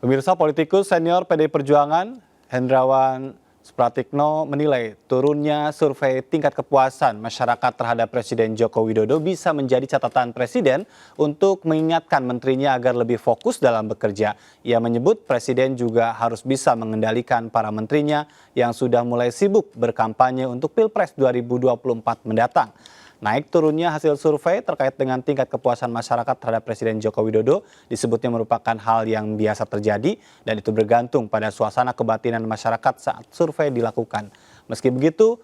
Pemirsa, politikus senior PDI Perjuangan Hendrawan Supratikno menilai turunnya survei tingkat kepuasan masyarakat terhadap Presiden Joko Widodo bisa menjadi catatan Presiden untuk mengingatkan menterinya agar lebih fokus dalam bekerja. Ia menyebut Presiden juga harus bisa mengendalikan para menterinya yang sudah mulai sibuk berkampanye untuk Pilpres 2024 mendatang. Naik turunnya hasil survei terkait dengan tingkat kepuasan masyarakat terhadap Presiden Joko Widodo disebutnya merupakan hal yang biasa terjadi dan itu bergantung pada suasana kebatinan masyarakat saat survei dilakukan. Meski begitu,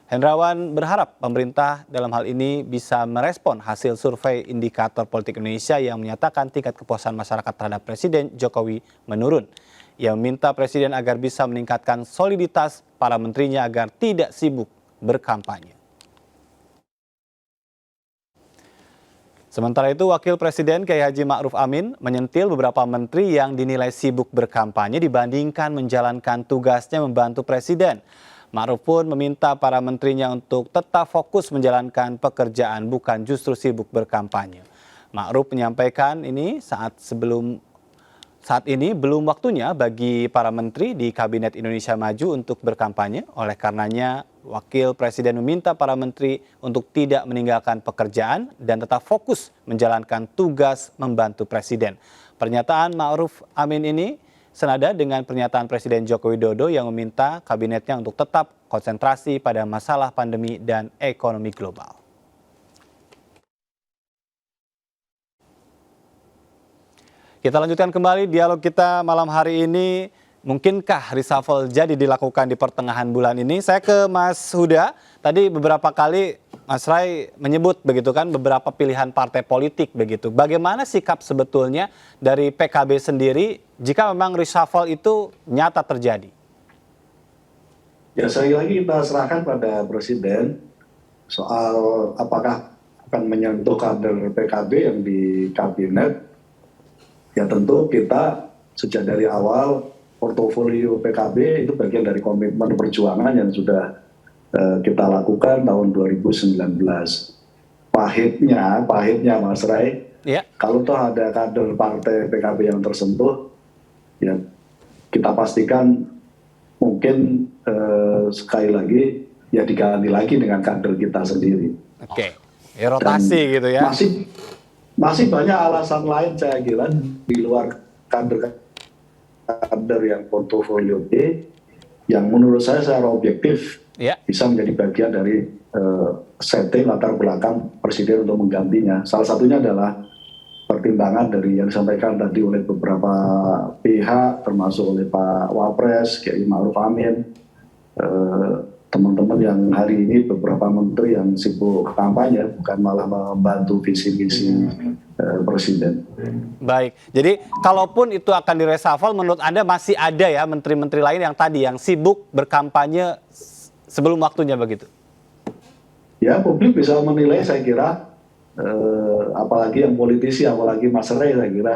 Hendrawan berharap pemerintah dalam hal ini bisa merespon hasil survei Indikator Politik Indonesia yang menyatakan tingkat kepuasan masyarakat terhadap Presiden Jokowi menurun. Ia meminta Presiden agar bisa meningkatkan soliditas para menterinya agar tidak sibuk berkampanye. Sementara itu, Wakil Presiden Kiai Haji Ma'ruf Amin menyentil beberapa menteri yang dinilai sibuk berkampanye dibandingkan menjalankan tugasnya membantu Presiden. Ma'ruf pun meminta para menterinya untuk tetap fokus menjalankan pekerjaan, bukan justru sibuk berkampanye. Ma'ruf menyampaikan ini saat ini belum waktunya bagi para menteri di Kabinet Indonesia Maju untuk berkampanye. Oleh karenanya, Wakil Presiden meminta para menteri untuk tidak meninggalkan pekerjaan dan tetap fokus menjalankan tugas membantu Presiden. Pernyataan Ma'ruf Amin ini senada dengan pernyataan Presiden Joko Widodo yang meminta kabinetnya untuk tetap konsentrasi pada masalah pandemi dan ekonomi global. Kita lanjutkan kembali dialog kita malam hari ini. Mungkinkah reshuffle jadi dilakukan di pertengahan bulan ini? Saya ke Mas Huda. Tadi beberapa kali Mas Ray menyebut begitu kan beberapa pilihan partai politik begitu. Bagaimana sikap sebetulnya dari PKB sendiri jika memang reshuffle itu nyata terjadi? Ya, sekali lagi kita serahkan pada Presiden soal apakah akan menyentuh kader PKB yang di kabinet. Ya tentu kita sejak dari awal portofolio PKB itu bagian dari komitmen perjuangan yang sudah kita lakukan tahun 2019. Pahitnya Mas Ray, kalau toh ada kader partai PKB yang tersentuh, ya kita pastikan mungkin sekali lagi ya diganti lagi dengan kader kita sendiri. Oke, ya, rotasi gitu ya. Masih banyak alasan lain saya kira di luar kader yang portofolio B yang menurut saya secara objektif bisa menjadi bagian dari setting latar belakang Presiden untuk menggantinya. Salah satunya adalah pertimbangan dari yang disampaikan tadi oleh beberapa pihak termasuk oleh Pak Wapres, Kiai Ma'ruf Amin, teman-teman yang hari ini beberapa menteri yang sibuk kampanye bukan malah membantu visi-visi Presiden. Baik, jadi kalaupun itu akan direshuffle, menurut Anda masih ada ya menteri-menteri lain yang tadi yang sibuk berkampanye sebelum waktunya begitu? Ya, publik bisa menilai saya kira, apalagi yang politisi, apalagi Mas Ray saya kira.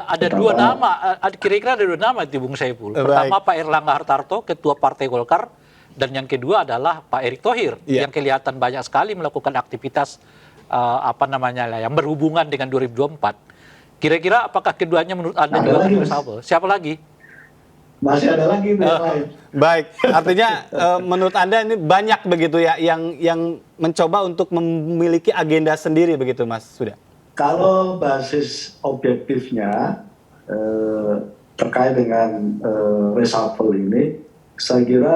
Ada dua nama, kira-kira ada dua nama itu Bung Saiful. Pertama Pak Erlangga Hartarto, Ketua Partai Golkar, dan yang kedua adalah Pak Erick Thohir yang kelihatan banyak sekali melakukan aktivitas yang berhubungan dengan 2024. Kira-kira apakah keduanya menurut Anda juga reshuffle? Siapa lagi? Masih ada lagi baik, artinya menurut Anda ini banyak begitu ya yang mencoba untuk memiliki agenda sendiri begitu Mas Huda? Kalau basis objektifnya terkait dengan reshuffle ini, saya kira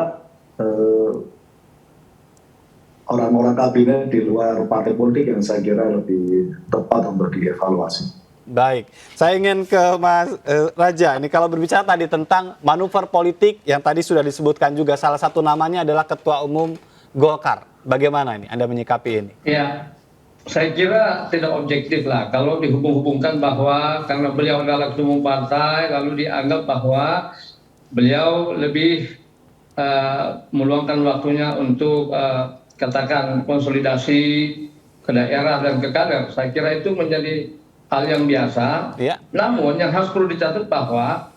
orang-orang kabinet di luar partai politik yang saya kira lebih tepat untuk dievaluasi. Baik, saya ingin ke Mas Raja. Ini kalau berbicara tadi tentang manuver politik yang tadi sudah disebutkan juga, salah satu namanya adalah Ketua Umum Golkar. Bagaimana ini Anda menyikapi ini? Ya, saya kira tidak objektif lah kalau dihubung-hubungkan bahwa karena beliau adalah ketua umum partai lalu dianggap bahwa beliau lebih meluangkan waktunya untuk katakan konsolidasi ke daerah dan ke kader. Saya kira itu menjadi hal yang biasa. Namun yang harus perlu dicatat bahwa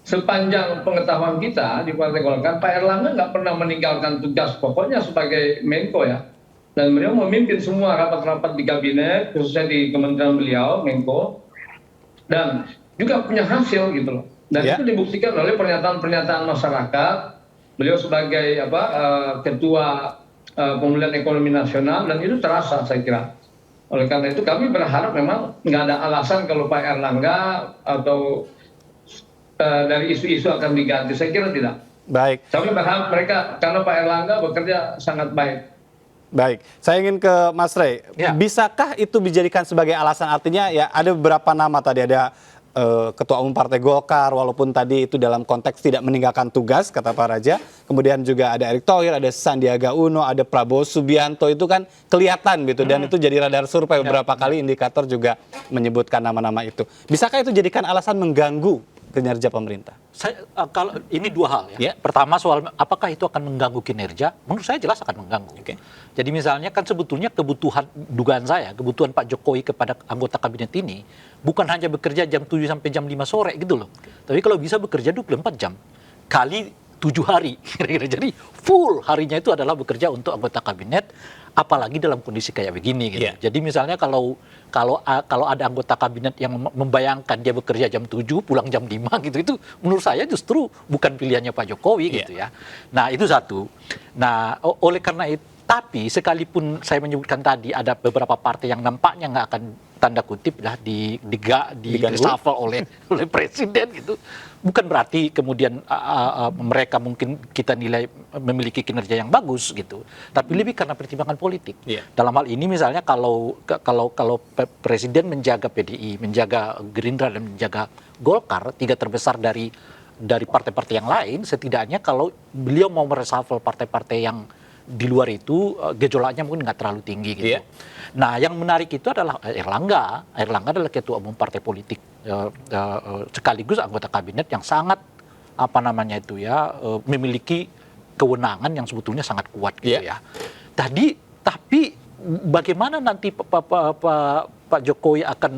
sepanjang pengetahuan kita di Partai Golkar, Pak Erlangga nggak pernah meninggalkan tugas pokoknya sebagai Menko ya. Dan beliau memimpin semua rapat-rapat di kabinet, khususnya di kementerian beliau, Menko. Dan juga punya hasil gitu loh. Dan itu dibuktikan oleh pernyataan-pernyataan masyarakat. Beliau sebagai ketua pemulihan ekonomi nasional, dan itu terasa saya kira. Oleh karena itu kami berharap memang nggak ada alasan kalau Pak Erlangga atau dari isu-isu akan diganti. Saya kira tidak. Baik. Kami berharap mereka, karena Pak Erlangga bekerja sangat baik. Baik, saya ingin ke Mas Rey. Bisakah itu dijadikan sebagai alasan? Artinya ya ada beberapa nama tadi, ada Ketua Umum Partai Golkar, walaupun tadi itu dalam konteks tidak meninggalkan tugas, kata Pak Raja. Kemudian juga ada Erick Thohir, ada Sandiaga Uno, ada Prabowo Subianto, itu kan kelihatan gitu. Dan itu jadi radar survei beberapa kali, indikator juga menyebutkan nama-nama itu. Bisakah itu jadikan alasan mengganggu kinerja pemerintah? Kalau ini dua hal ya. Pertama soal apakah itu akan mengganggu kinerja? Menurut saya jelas akan mengganggu. Jadi misalnya kan sebetulnya dugaan saya, kebutuhan Pak Jokowi kepada anggota kabinet ini bukan hanya bekerja jam 7 sampai jam 5 sore gitu loh. Tapi kalau bisa bekerja 24 jam kali 7 hari kira-kira. Jadi full harinya itu adalah bekerja untuk anggota kabinet, apalagi dalam kondisi kayak begini gitu. Jadi misalnya kalau ada anggota kabinet yang membayangkan dia bekerja jam 7 pulang jam 5 gitu, itu menurut saya justru bukan pilihannya Pak Jokowi gitu ya. Nah, itu satu. Nah, oleh karena itu, tapi sekalipun saya menyebutkan tadi ada beberapa partai yang nampaknya nggak akan tanda kutip lah di reshuffle oleh presiden gitu, bukan berarti kemudian mereka mungkin kita nilai memiliki kinerja yang bagus gitu, tapi lebih karena pertimbangan politik. Dalam hal ini misalnya kalau presiden menjaga PDI, menjaga Gerindra dan menjaga Golkar, tiga terbesar dari partai-partai yang lain, setidaknya kalau beliau mau mereshuffle partai-partai yang di luar itu gejolaknya mungkin nggak terlalu tinggi gitu. Nah, yang menarik itu adalah Erlangga. Erlangga adalah ketua umum partai politik sekaligus anggota kabinet yang sangat memiliki kewenangan yang sebetulnya sangat kuat gitu ya. Tapi bagaimana nanti Pak Jokowi akan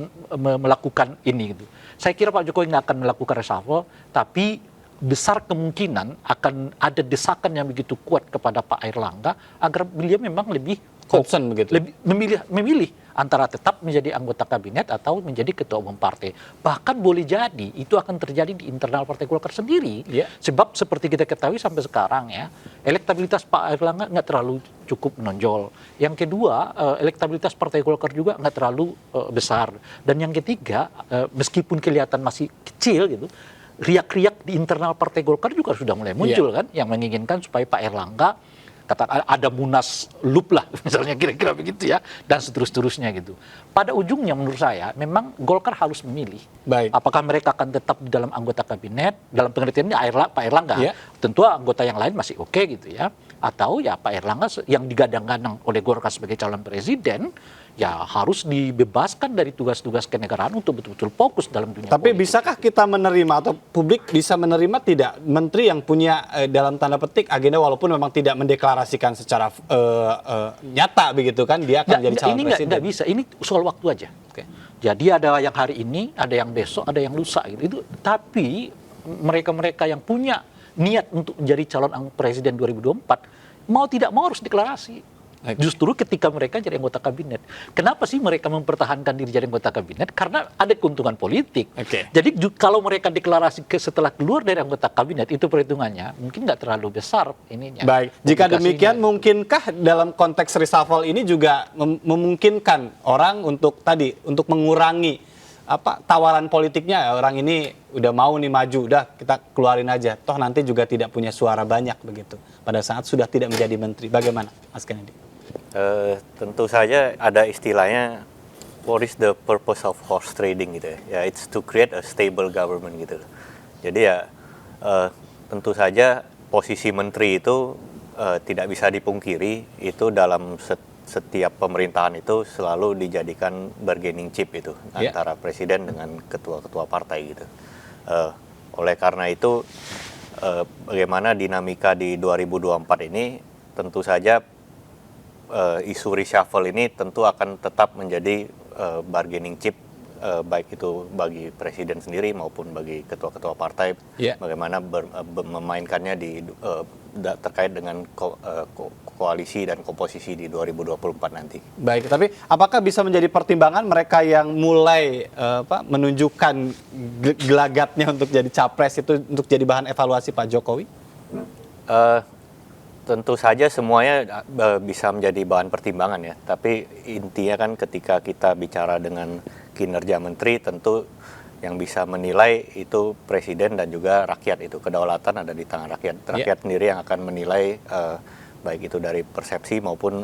melakukan ini gitu. Saya kira Pak Jokowi nggak akan melakukan reshuffle, tapi besar kemungkinan akan ada desakan yang begitu kuat kepada Pak Erlangga agar beliau memang lebih concern begitu, lebih memilih antara tetap menjadi anggota kabinet atau menjadi ketua umum partai. Bahkan boleh jadi itu akan terjadi di internal Partai Golkar sendiri. Sebab seperti kita ketahui sampai sekarang ya, elektabilitas Pak Erlangga nggak terlalu cukup menonjol. Yang kedua, elektabilitas Partai Golkar juga nggak terlalu besar. Dan yang ketiga, meskipun kelihatan masih kecil gitu, riak-riak di internal Partai Golkar juga sudah mulai muncul kan, yang menginginkan supaya Pak Erlangga ada munas lup lah misalnya, kira-kira begitu ya, dan seterusnya gitu. Pada ujungnya menurut saya memang Golkar harus memilih apakah mereka akan tetap di dalam anggota kabinet, dalam pengertiannya Pak Erlangga, tentu anggota yang lain masih oke gitu ya, atau ya Pak Erlangga yang digadang-gadang oleh Golkar sebagai calon presiden ya harus dibebaskan dari tugas-tugas kenegaraan untuk betul-betul fokus dalam dunia Tapi politik. Bisakah kita menerima atau publik bisa menerima tidak menteri yang punya dalam tanda petik agenda walaupun memang tidak mendeklarasikan secara nyata begitu kan, dia akan jadi calon presiden? Nggak bisa, ini soal waktu aja. Jadi ada yang hari ini, ada yang besok, ada yang lusa gitu. Tapi mereka-mereka yang punya niat untuk menjadi calon presiden 2024 mau tidak mau harus deklarasi. Justru ketika mereka jadi anggota kabinet. Kenapa sih mereka mempertahankan diri jadi anggota kabinet? Karena ada keuntungan politik. Jadi kalau mereka deklarasi setelah keluar dari anggota kabinet, itu perhitungannya mungkin nggak terlalu besar ininya. Baik, jika demikian mungkinkah dalam konteks reshuffle ini juga memungkinkan orang untuk mengurangi tawaran politiknya, orang ini udah mau nih maju, udah kita keluarin aja. Toh nanti juga tidak punya suara banyak begitu pada saat sudah tidak menjadi menteri. Bagaimana, Mas Kennedy? Tentu saja ada istilahnya what is the purpose of horse trading gitu ya. Ya, it's to create a stable government gitu. Jadi ya tentu saja posisi menteri itu tidak bisa dipungkiri, itu dalam setiap pemerintahan itu selalu dijadikan bargaining chip itu antara presiden dengan ketua-ketua partai gitu. Oleh karena itu bagaimana dinamika di 2024 ini, tentu saja isu reshuffle ini tentu akan tetap menjadi bargaining chip baik itu bagi presiden sendiri maupun bagi ketua-ketua partai, bagaimana memainkannya terkait dengan koalisi dan komposisi di 2024 nanti. Baik, tapi apakah bisa menjadi pertimbangan mereka yang mulai menunjukkan gelagatnya untuk jadi capres itu untuk jadi bahan evaluasi Pak Jokowi? Tentu saja semuanya bisa menjadi bahan pertimbangan ya, tapi intinya kan ketika kita bicara dengan kinerja menteri, tentu yang bisa menilai itu presiden dan juga rakyat, itu kedaulatan ada di tangan rakyat. Rakyat sendiri yang akan menilai baik itu dari persepsi maupun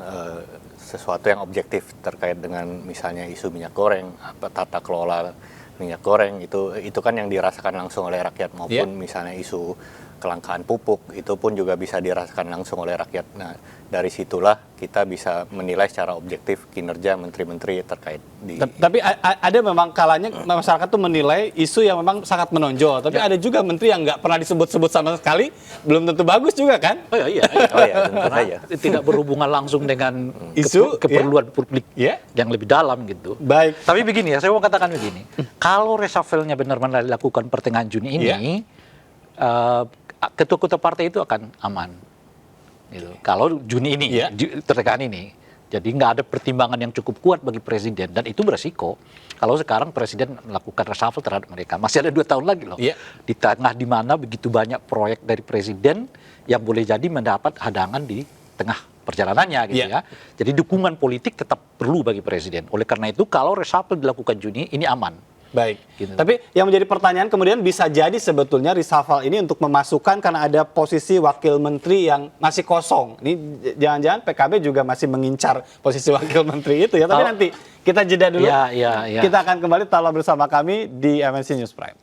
sesuatu yang objektif terkait dengan misalnya isu minyak goreng, tata kelola minyak goreng, itu kan yang dirasakan langsung oleh rakyat, maupun misalnya isu kelangkaan pupuk, itu pun juga bisa dirasakan langsung oleh rakyat. Nah, dari situlah kita bisa menilai secara objektif kinerja menteri-menteri terkait di... Tapi ada memang kalanya masyarakat tuh menilai isu yang memang sangat menonjol, tapi ada juga menteri yang nggak pernah disebut-sebut sama sekali, belum tentu bagus juga kan? Oh iya, tentu saja. Tidak berhubungan langsung dengan isu keperluan publik yang lebih dalam gitu. Baik. Tapi begini ya, saya mau katakan begini. Kalau reshuffle-nya benar-benar dilakukan pertengahan Juni ini, ketua-ketua partai itu akan aman. Gitu. Kalau Juni ini, pertengahan ini. Jadi nggak ada pertimbangan yang cukup kuat bagi presiden. Dan itu beresiko. Kalau sekarang presiden melakukan reshuffle terhadap mereka. Masih ada 2 tahun lagi loh. Di tengah di mana begitu banyak proyek dari presiden yang boleh jadi mendapat hadangan di tengah perjalanannya gitu ya. Jadi dukungan politik tetap perlu bagi presiden. Oleh karena itu kalau reshuffle dilakukan Juni, ini aman. Baik, gitu. Tapi yang menjadi pertanyaan kemudian bisa jadi sebetulnya reshuffle ini untuk memasukkan karena ada posisi wakil menteri yang masih kosong. Ini jangan-jangan PKB juga masih mengincar posisi wakil menteri itu ya. Tapi nanti kita jeda dulu. Kita akan kembali tetaplah bersama kami di MNC News Prime.